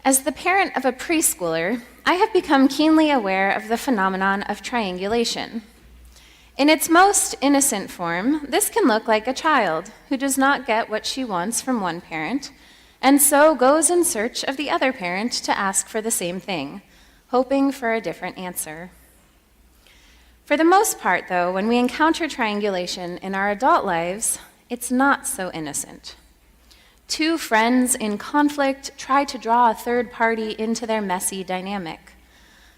As the parent of a preschooler, I have become keenly aware of the phenomenon of triangulation. In its most innocent form, this can look like a child who does not get what she wants from one parent, and so goes in search of the other parent to ask for the same thing, hoping for a different answer. For the most part, though, when we encounter triangulation in our adult lives, it's not so innocent. Two friends in conflict try to draw a third party into their messy dynamic.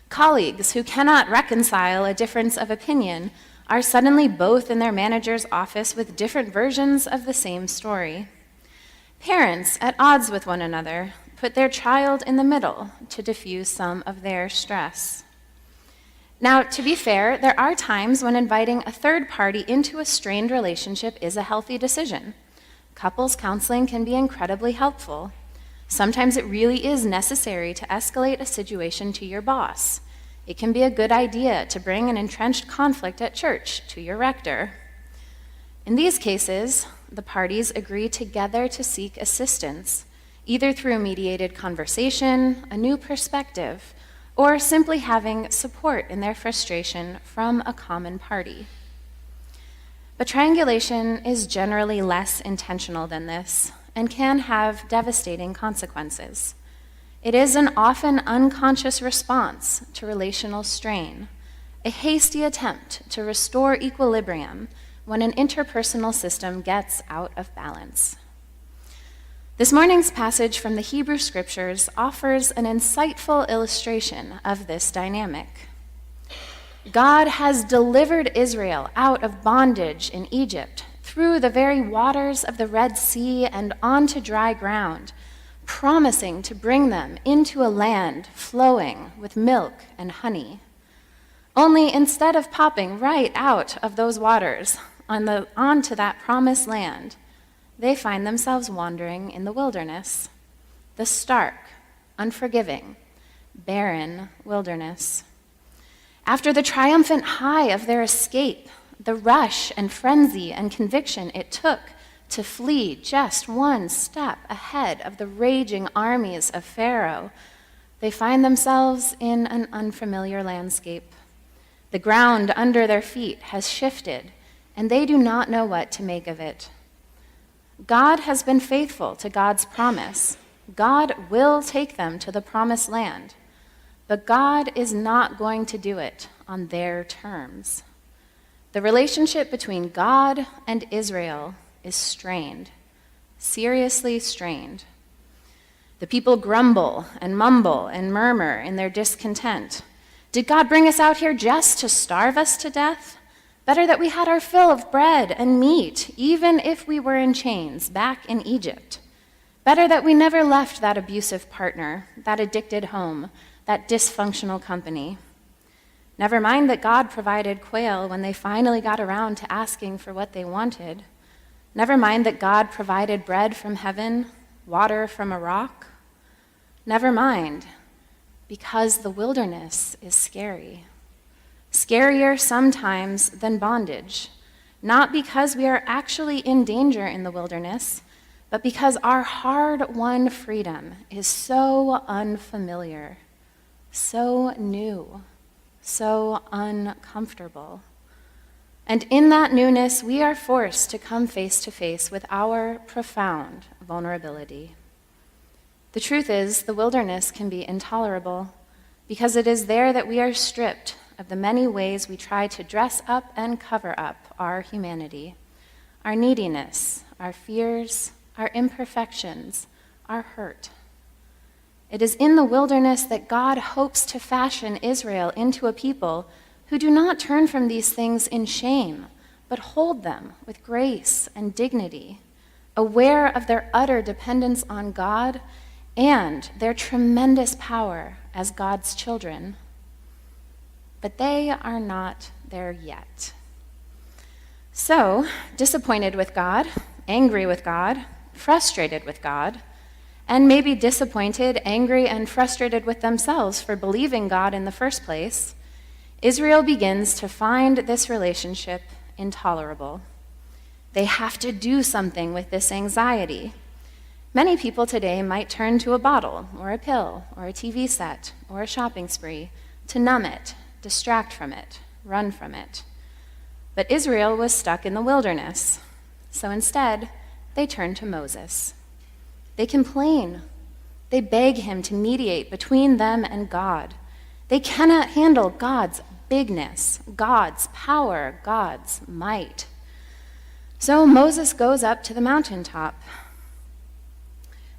Colleagues who cannot reconcile a difference of opinion are suddenly both in their manager's office with different versions of the same story. Parents, at odds with one another, put their child in the middle to diffuse some of their stress. Now, to be fair, there are times when inviting a third party into a strained relationship is a healthy decision. Couples counseling can be incredibly helpful. Sometimes it really is necessary to escalate a situation to your boss. It can be a good idea to bring an entrenched conflict at church to your rector. In these cases, the parties agree together to seek assistance, either through mediated conversation, a new perspective, or simply having support in their frustration from a common party. But triangulation is generally less intentional than this and can have devastating consequences. It is an often unconscious response to relational strain, a hasty attempt to restore equilibrium when an interpersonal system gets out of balance. This morning's passage from the Hebrew Scriptures offers an insightful illustration of this dynamic. God has delivered Israel out of bondage in Egypt through the very waters of the Red Sea and onto dry ground, promising to bring them into a land flowing with milk and honey. Only instead of popping right out of those waters onto that promised land, they find themselves wandering in the wilderness, the stark, unforgiving, barren wilderness. After the triumphant high of their escape, the rush and frenzy and conviction it took to flee just one step ahead of the raging armies of Pharaoh, they find themselves in an unfamiliar landscape. The ground under their feet has shifted, and they do not know what to make of it. God has been faithful to God's promise. God will take them to the promised land. But God is not going to do it on their terms. The relationship between God and Israel is strained, seriously strained. The people grumble and mumble and murmur in their discontent. Did God bring us out here just to starve us to death? Better that we had our fill of bread and meat, even if we were in chains back in Egypt. Better that we never left that abusive partner, that addicted home, that dysfunctional company. Never mind that God provided quail when they finally got around to asking for what they wanted. Never mind that God provided bread from heaven, water from a rock. Never mind, because the wilderness is scary. Scarier sometimes than bondage, not because we are actually in danger in the wilderness, but because our hard-won freedom is so unfamiliar, so new, so uncomfortable. And in that newness, we are forced to come face to face with our profound vulnerability. The truth is, the wilderness can be intolerable because it is there that we are stripped of the many ways we try to dress up and cover up our humanity, our neediness, our fears, our imperfections, our hurt. It is in the wilderness that God hopes to fashion Israel into a people who do not turn from these things in shame, but hold them with grace and dignity, aware of their utter dependence on God and their tremendous power as God's children. But they are not there yet. So, disappointed with God, angry with God, frustrated with God, and maybe disappointed, angry, and frustrated with themselves for believing God in the first place, Israel begins to find this relationship intolerable. They have to do something with this anxiety. Many people today might turn to a bottle or a pill or a TV set or a shopping spree to numb it, distract from it, run from it. But Israel was stuck in the wilderness, so instead, they turn to Moses. They complain. They beg him to mediate between them and God. They cannot handle God's bigness, God's power, God's might. So Moses goes up to the mountaintop.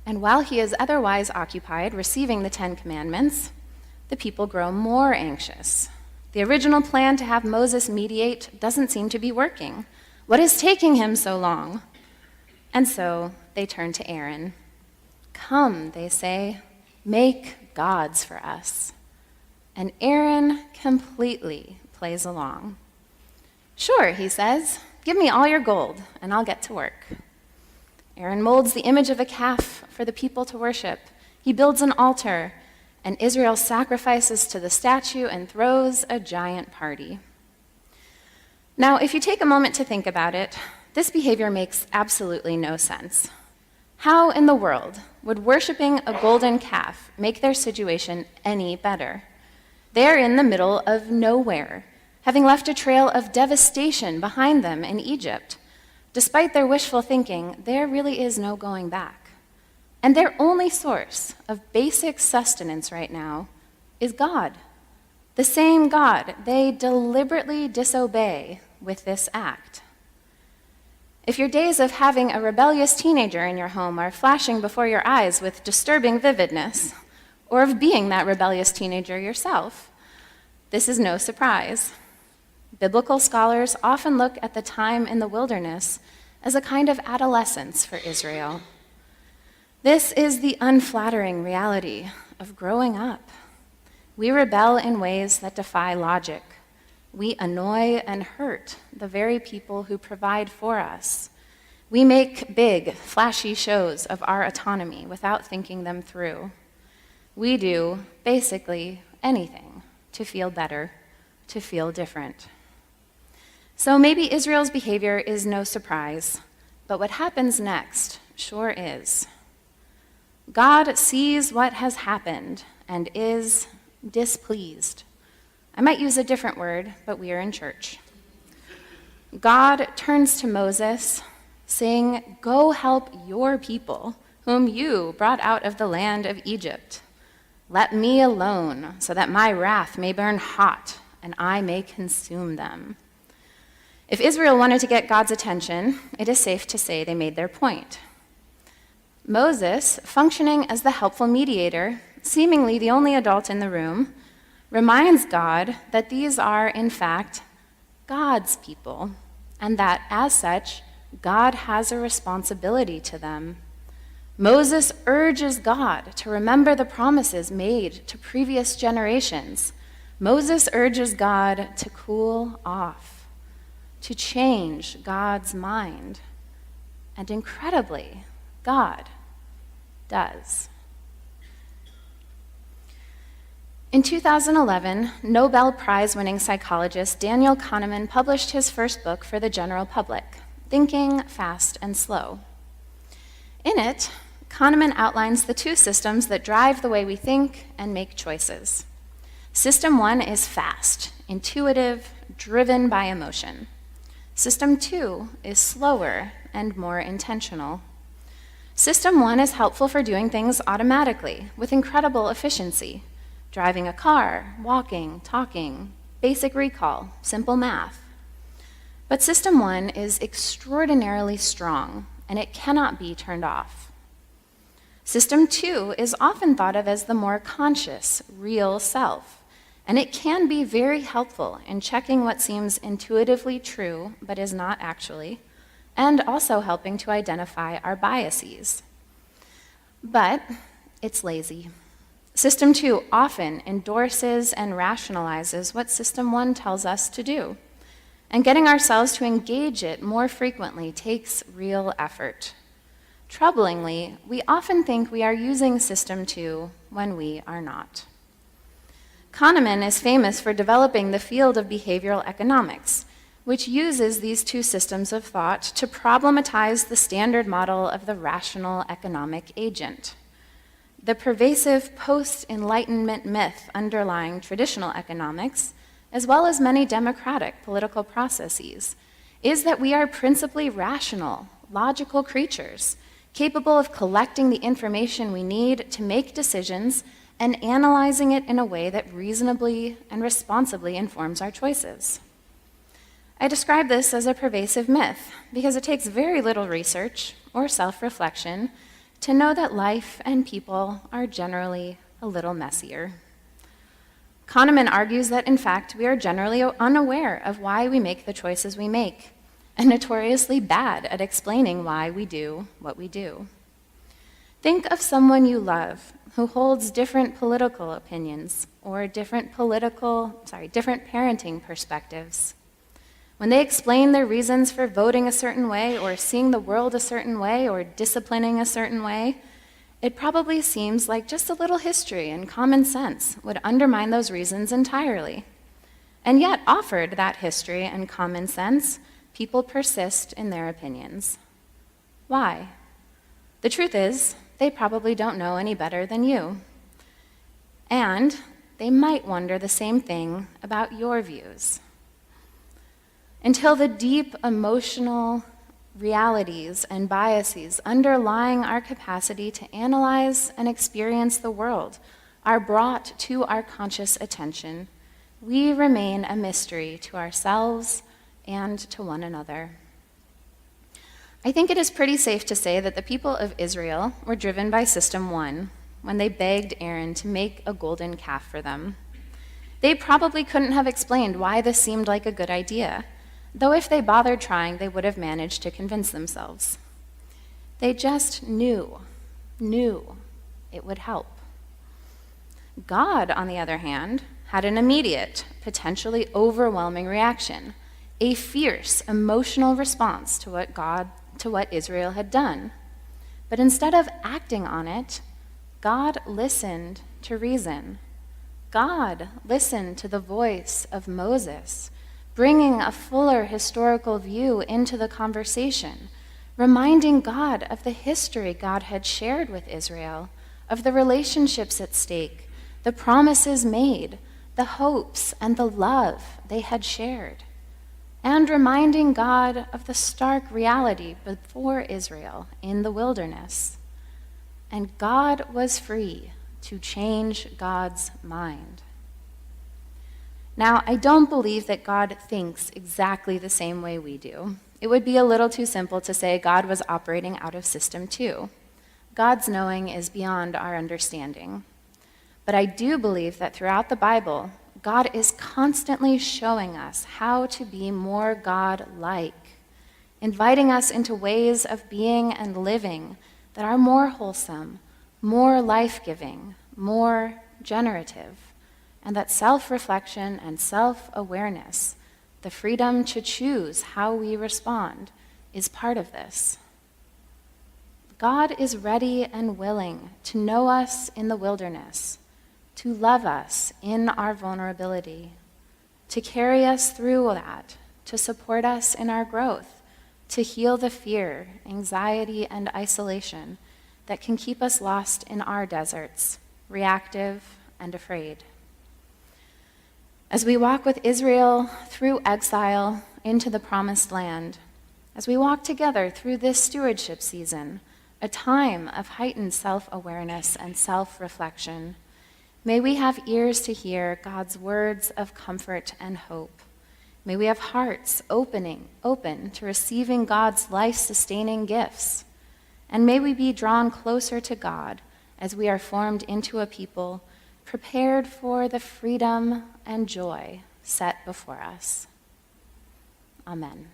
And while he is otherwise occupied receiving the 10 Commandments, the people grow more anxious. The original plan to have Moses mediate doesn't seem to be working. What is taking him so long? And so they turn to Aaron. Come, they say, make gods for us. And Aaron completely plays along. Sure, he says, give me all your gold, and I'll get to work. Aaron molds the image of a calf for the people to worship. He builds an altar, and Israel sacrifices to the statue and throws a giant party. Now, if you take a moment to think about it, this behavior makes absolutely no sense. How in the world would worshiping a golden calf make their situation any better? They're in the middle of nowhere, having left a trail of devastation behind them in Egypt. Despite their wishful thinking, there really is no going back. And their only source of basic sustenance right now is God, the same God they deliberately disobey with this act. If your days of having a rebellious teenager in your home are flashing before your eyes with disturbing vividness, or of being that rebellious teenager yourself, this is no surprise. Biblical scholars often look at the time in the wilderness as a kind of adolescence for Israel. This is the unflattering reality of growing up. We rebel in ways that defy logic. We annoy and hurt the very people who provide for us. We make big, flashy shows of our autonomy without thinking them through. We do, basically, anything to feel better, to feel different. So maybe Israel's behavior is no surprise, but what happens next sure is. God sees what has happened and is displeased. I might use a different word, but we are in church. God turns to Moses, saying, "Go help your people, whom you brought out of the land of Egypt. Let me alone, so that my wrath may burn hot, and I may consume them." If Israel wanted to get God's attention, it is safe to say they made their point. Moses, functioning as the helpful mediator, seemingly the only adult in the room, reminds God that these are, in fact, God's people, and that, as such, God has a responsibility to them. Moses urges God to remember the promises made to previous generations. Moses urges God to cool off, to change God's mind. And incredibly, God does. In 2011, Nobel Prize-winning psychologist Daniel Kahneman published his first book for the general public, Thinking Fast and Slow. In it, Kahneman outlines the two systems that drive the way we think and make choices. System 1 is fast, intuitive, driven by emotion. System 2 is slower and more intentional. System 1 is helpful for doing things automatically with incredible efficiency. Driving a car, walking, talking, basic recall, simple math. But System 1 is extraordinarily strong, and it cannot be turned off. System 2 is often thought of as the more conscious, real self, and it can be very helpful in checking what seems intuitively true but is not actually, and also helping to identify our biases. But it's lazy. System 2 often endorses and rationalizes what System 1 tells us to do, and getting ourselves to engage it more frequently takes real effort. Troublingly, we often think we are using System 2 when we are not. Kahneman is famous for developing the field of behavioral economics, which uses these two systems of thought to problematize the standard model of the rational economic agent. The pervasive post-Enlightenment myth underlying traditional economics, as well as many democratic political processes, is that we are principally rational, logical creatures, capable of collecting the information we need to make decisions and analyzing it in a way that reasonably and responsibly informs our choices. I describe this as a pervasive myth because it takes very little research or self-reflection to know that life and people are generally a little messier. Kahneman argues that, in fact, we are generally unaware of why we make the choices we make, and notoriously bad at explaining why we do what we do. Think of someone you love who holds different political opinions or different parenting perspectives. When they explain their reasons for voting a certain way or seeing the world a certain way or disciplining a certain way, it probably seems like just a little history and common sense would undermine those reasons entirely. And yet, offered that history and common sense, people persist in their opinions. Why? The truth is, they probably don't know any better than you. And they might wonder the same thing about your views. Until the deep emotional realities and biases underlying our capacity to analyze and experience the world are brought to our conscious attention, we remain a mystery to ourselves and to one another. I think it is pretty safe to say that the people of Israel were driven by System 1 when they begged Aaron to make a golden calf for them. They probably couldn't have explained why this seemed like a good idea, though if they bothered trying, they would have managed to convince themselves. They just knew it would help. God, on the other hand, had an immediate, potentially overwhelming reaction, a fierce, emotional response to what Israel had done. But instead of acting on it, God listened to reason. God listened to the voice of Moses, bringing a fuller historical view into the conversation, reminding God of the history God had shared with Israel, of the relationships at stake, the promises made, the hopes and the love they had shared, and reminding God of the stark reality before Israel in the wilderness. And God was free to change God's mind. Now, I don't believe that God thinks exactly the same way we do. It would be a little too simple to say God was operating out of System 2. God's knowing is beyond our understanding. But I do believe that throughout the Bible, God is constantly showing us how to be more God-like, inviting us into ways of being and living that are more wholesome, more life-giving, more generative, and that self-reflection and self-awareness, the freedom to choose how we respond, is part of this. God is ready and willing to know us in the wilderness, to love us in our vulnerability, to carry us through that, to support us in our growth, to heal the fear, anxiety, and isolation that can keep us lost in our deserts, reactive and afraid. As we walk with Israel through exile into the promised land, as we walk together through this stewardship season, a time of heightened self-awareness and self-reflection, may we have ears to hear God's words of comfort and hope. May we have hearts open to receiving God's life-sustaining gifts. And may we be drawn closer to God as we are formed into a people prepared for the freedom and joy set before us. Amen.